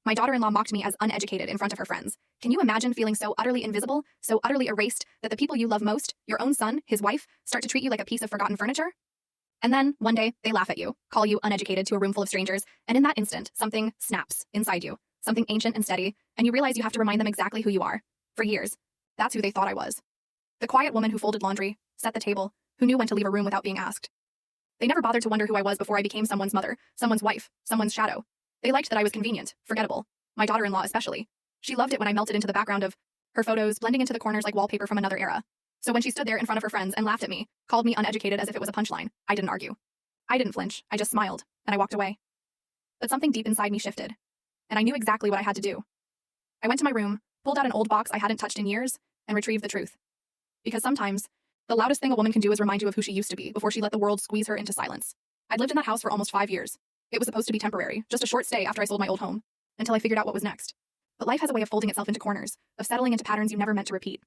My daughter-in-law mocked me as uneducated in front of her friends. Can you imagine feeling so utterly invisible, so utterly erased, that the people you love most, your own son, his wife, start to treat you like a piece of forgotten furniture? And then, one day, they laugh at you, call you uneducated to a room full of strangers, and in that instant, something snaps inside you, something ancient and steady, and you realize you have to remind them exactly who you are. For years, that's who they thought I was. The quiet woman who folded laundry, set the table, who knew when to leave a room without being asked. They never bothered to wonder who I was before I became someone's mother, someone's wife, someone's shadow. They liked that I was convenient, forgettable. My daughter-in-law especially. She loved it when I melted into the background of her photos, blending into the corners like wallpaper from another era. So when she stood there in front of her friends and laughed at me, called me uneducated as if it was a punchline, I didn't argue. I didn't flinch, I just smiled, and I walked away. But something deep inside me shifted, and I knew exactly what I had to do. I went to my room, pulled out an old box I hadn't touched in years, and retrieved the truth. Because sometimes, the loudest thing a woman can do is remind you of who she used to be before she let the world squeeze her into silence. I'd lived in that house for almost 5 years. It was supposed to be temporary, just a short stay after I sold my old home, until I figured out what was next. But life has a way of folding itself into corners, of settling into patterns you never meant to repeat.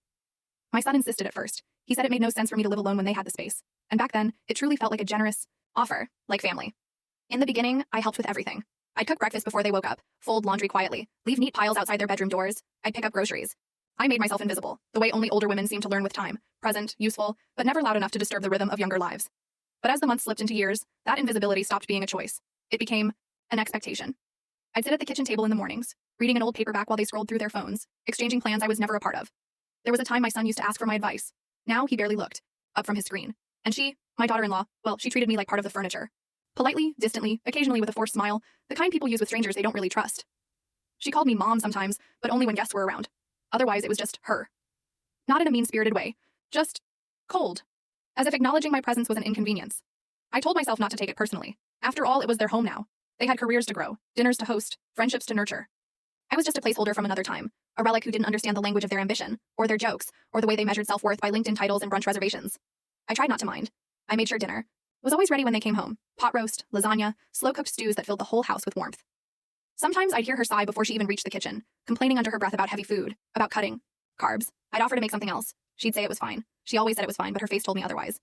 My son insisted at first. He said it made no sense for me to live alone when they had the space. And back then, it truly felt like a generous offer, like family. In the beginning, I helped with everything. I'd cook breakfast before they woke up, fold laundry quietly, leave neat piles outside their bedroom doors. I'd pick up groceries. I made myself invisible, the way only older women seem to learn with time, present, useful, but never loud enough to disturb the rhythm of younger lives. But as the months slipped into years, that invisibility stopped being a choice. It became an expectation. I'd sit at the kitchen table in the mornings, reading an old paperback while they scrolled through their phones, exchanging plans I was never a part of. There was a time my son used to ask for my advice. Now he barely looked up from his screen. And she, my daughter-in-law, well, she treated me like part of the furniture. Politely, distantly, occasionally with a forced smile, the kind people use with strangers they don't really trust. She called me mom sometimes, but only when guests were around. Otherwise, it was just her. Not in a mean-spirited way, just cold, as if acknowledging my presence was an inconvenience. I told myself not to take it personally. After all, it was their home now. They had careers to grow, dinners to host, friendships to nurture. I was just a placeholder from another time, a relic who didn't understand the language of their ambition, or their jokes, or the way they measured self-worth by LinkedIn titles and brunch reservations. I tried not to mind. I made sure dinner was always ready when they came home. Pot roast, lasagna, slow-cooked stews that filled the whole house with warmth. Sometimes I'd hear her sigh before she even reached the kitchen, complaining under her breath about heavy food, about cutting, carbs. I'd offer to make something else. She'd say it was fine. She always said it was fine, but her face told me otherwise.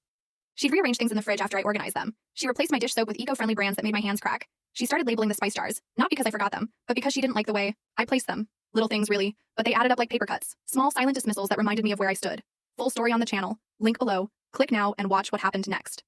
She'd rearrange things in the fridge after I organized them. She replaced my dish soap with eco-friendly brands that made my hands crack. She started labeling the spice jars, not because I forgot them, but because she didn't like the way I placed them. Little things, really, but they added up like paper cuts, small silent dismissals that reminded me of where I stood. Full story on the channel, link below, click now and watch what happened next.